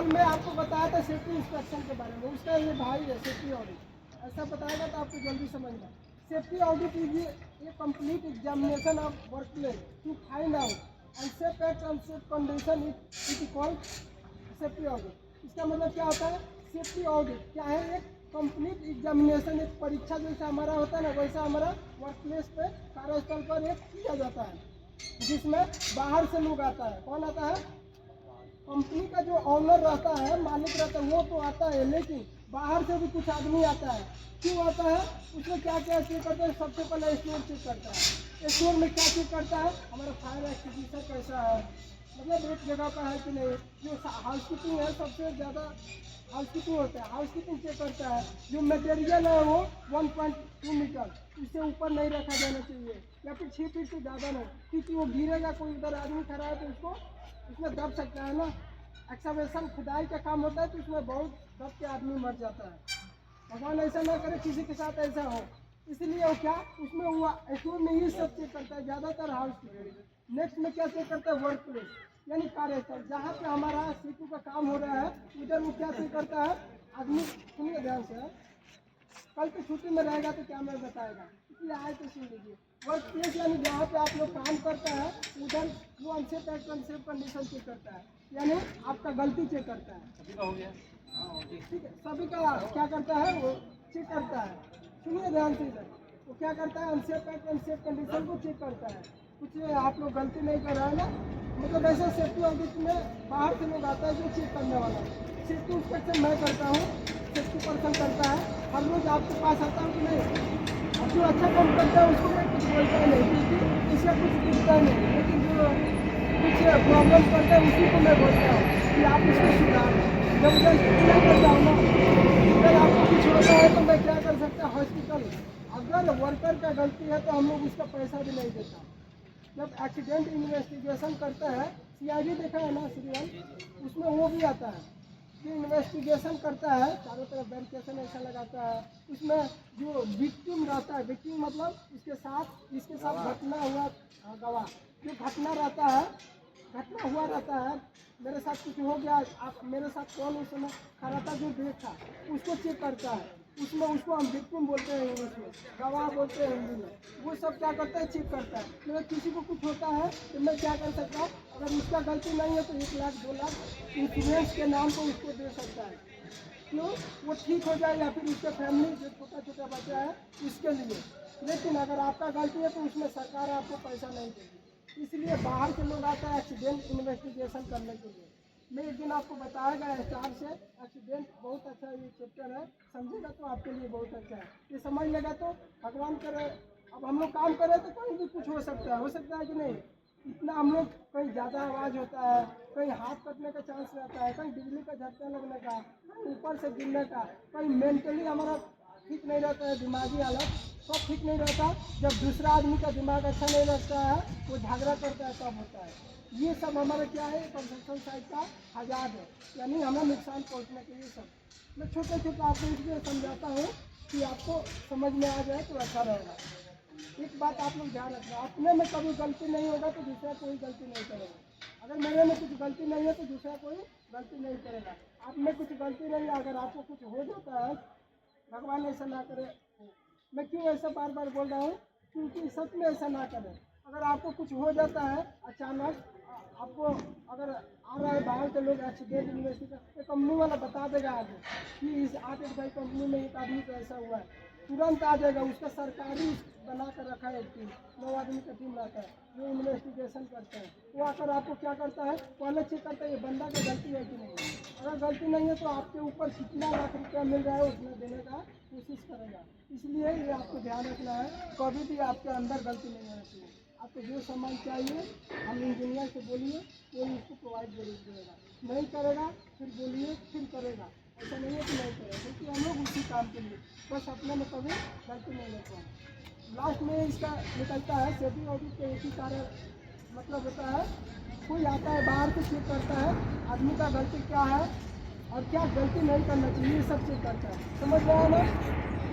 मैं आपको बताया था सेफ्टी इंस्पेक्शन के बारे में, उसका ये भाई है सेफ्टी ऑडिट। ऐसा बताएगा तो आपको जल्दी समझना। सेफ्टी ऑडिट इज ये complete examination of work place to find out unsafe act unsafe condition it called safety audit. इसका मतलब क्या होता है? सेफ्टी ऑडिट क्या है? एक कंप्लीट एग्जामिनेशन, एक परीक्षा जैसा हमारा होता है ना, वैसा हमारा वर्क प्लेस पे कार्यस्थल पर एक किया जाता है, जिसमें बाहर से लोग आता है। कौन आता है? कंपनी का जो ऑनर रहता है, मालिक रहता है, वो तो आता है, लेकिन बाहर से भी कुछ आदमी आता है। क्यों आता है? उसमें क्या क्या चेक करता है? सबसे पहले स्टोर चेक करता है। स्टोर में क्या चेक करता है? हमारा फायर एक्सटिंग्विशर कैसा है, मतलब एक जगह का है कि नहीं। जो हाउसकीपिंग है, सबसे ज़्यादा हाउसकीपिंग होता है, हाउसकीपिंग चेक करता है। जो मटेरियल है वो 1.2 मीटर, उससे ऊपर नहीं रखा जाना चाहिए, या फिर 6 फीट से ज़्यादा नहीं, क्योंकि वो गिरेगा, कोई उधर आदमी खड़ा है तो उसको उसमें दब सकता है ना। एक्सकवेशन खुदाई का काम होता है तो उसमें बहुत दब के आदमी मर जाता है। भगवान ऐसा ना करे किसी के साथ ऐसा हो। इसलिए वो क्या, उसमें हुआ स्टोर में ये सब चेक करता है ज़्यादातर हाउस कीपिंग। नेक्स्ट में क्या चेक करता है? वर्क प्लेस, यानी कार्यस्थल, जहाँ पे हमारा सीटू का काम हो रहा है, उधर वो क्या चेक करता है? आदमी सुनिए ध्यान से, कल तो छुट्टी में रहेगा तो क्या मैं बताएगा, इसलिए आए तो सुन लीजिए। वर्क प्लेस यानी जहाँ पे आप लोग काम करते हैं, उधर वो unsafe act unsafe condition check करता है, यानी आपका गलती चेक करता है। सभी का हो गया, ठीक है, सभी का क्या करता है? वो चेक करता है। सुनिए ध्यान से इधर, वो क्या करता है? अनसेफ एक्ट अनसेफ कंडीशन को चेक करता है। कुछ आप लोग गलती नहीं कर रहे हैं ना, मतलब ऐसा सेफ्टी ऑडिट में बाहर से लोग आता है जो चेक करने वाला। सेफ्टी इंस्पेक्शन मैं करता हूँ, सेफ्टी पर्सन करता है। हर रोज आपके पास आता हूँ कि नहीं? अब जो अच्छा काम करता है उसको मैं कुछ बोलता ही नहीं, क्योंकि इससे कुछ दिखता ही नहीं, लेकिन जो कुछ प्रॉब्लम करता है उसी को मैं बोलता हूँ कि आप इसको सुधारें। जबरदस्ती नहीं करता हूँ ना। अगर आपको कुछ होता है तो मैं क्या कर सकता? हॉस्पिटल, अगर वर्कर का गलती है तो हम लोग उसका पैसा भी नहीं देता। जब एक्सीडेंट इन्वेस्टिगेशन करता है, सीआईडी देखा है ना सीरियल, उसमें वो भी आता है कि इन्वेस्टिगेशन करता है, चारों तरफ बैरिकेशन ऐसा लगाता है। उसमें जो विक्टिम रहता है, विक्टिम मतलब इसके साथ घटना हुआ गवाह, जो घटना रहता है, घटना हुआ रहता है, मेरे साथ कुछ हो गया, आप मेरे साथ कौन उस समय खड़ा था जो देखा, उसको चेक करता है। उसमें उसको हम विक्टिम बोलते हैं इंग्लिश में, गवाह बोलते हैं हिंदी में। वो सब क्या करता है? चेक करता है। अगर किसी को कुछ होता है तो मैं क्या कर सकता हूँ? अगर उसका गलती नहीं है तो 1 लाख 2 लाख इंश्योरेंस के नाम पर उसको दे सकता है। क्यों? वो ठीक हो जाए, या फिर उसके फैमिली जो छोटा छोटा बच्चा है उसके लिए। लेकिन अगर आपका गलती है तो उसमें सरकार आपको पैसा नहीं देगी। इसलिए बाहर के लोग आता है एक्सीडेंट इन्वेस्टिगेशन करने के लिए। मैं एक दिन आपको बताएगा स्टार से, एक्सीडेंट बहुत अच्छा ये चैप्टर है, समझेगा तो आपके लिए बहुत अच्छा है। ये समझ लेगा तो भगवान करे, अब हम लोग काम करें तो कहीं भी कुछ हो सकता है कि नहीं। इतना हम लोग, कहीं ज़्यादा आवाज़ होता है, कहीं हाथ कटने का चांस रहता है, कहीं बिजली का झटका लगने का, कहीं ऊपर से गिरने का, कहीं मेंटली हमारा ठीक नहीं रहता है, दिमागी हालत सब ठीक नहीं रहता। जब दूसरा आदमी का दिमाग अच्छा नहीं रहता है, वो झगड़ा करता है, तब होता है। ये सब हमारा क्या है? कंस्ट्रक्शन साइड का आज़ाद है, यानी हमें नुकसान पहुँचने के लिए सब मैं छोटे छोटे आपको इसलिए समझाता हूँ कि आपको समझ में आ जाए तो अच्छा रहेगा। एक बात आप लोग ध्यान रखना, अपने में कभी गलती नहीं होगा तो दूसरा कोई गलती नहीं करेगा। अगर मेरे में कुछ गलती नहीं है तो दूसरा कोई गलती नहीं करेगा। आप में कुछ गलती नहीं है, अगर आपको कुछ हो जाता है, भगवान ऐसा ना करे। मैं क्यों ऐसा बार बार बोल रहा हूँ? क्योंकि सच में ऐसा ना करें। अगर आपको कुछ हो जाता है अचानक, आपको अगर आ रहा है बाहर के लोग एक्सीडेंट इन्वेस्टिगेशन, कंपनी वाला बता देगा आगे कि इस आतिश भाई कंपनी में एक आदमी को ऐसा हुआ है, तुरंत आ जाएगा। उसका सरकारी बना कर रखा है एक टीम, 9 आदमी का टीम रहता है जो इन्वेस्टिगेशन करता है। वो आकर आपको क्या करता है? पहले चेक करता है ये बंदा की गलती है कि नहीं है। अगर गलती नहीं है तो आपके ऊपर कितना लाख रुपया मिल रहा है उतना देने का कोशिश करेगा। इसलिए ये आपको ध्यान रखना है, कभी भी आपके अंदर गलती नहीं होनी चाहिए। आपको जो सामान चाहिए हम इंजीनियर से बोलिए, कोई उसको प्रोवाइड जरूर करेगा। नहीं करेगा फिर बोलिए, फिर करेगा। ऐसा नहीं है कि नहीं करेगा, क्योंकि हम लोग उसी काम के लिए, बस अपने में कभी गलती नहीं करते हैं। लास्ट में इसका निकलता है सेफ्टी ऑडिट के एक ही कारण मतलब होता है, कोई आता है बाहर से चेक करता है आदमी का गलती क्या है और क्या गलती नहीं करना चाहिए, ये सब चेक करता है। समझ रहे हैं ना?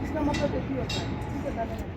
इसका मतलब एक ही होता है। ठीक है, धन्यवाद।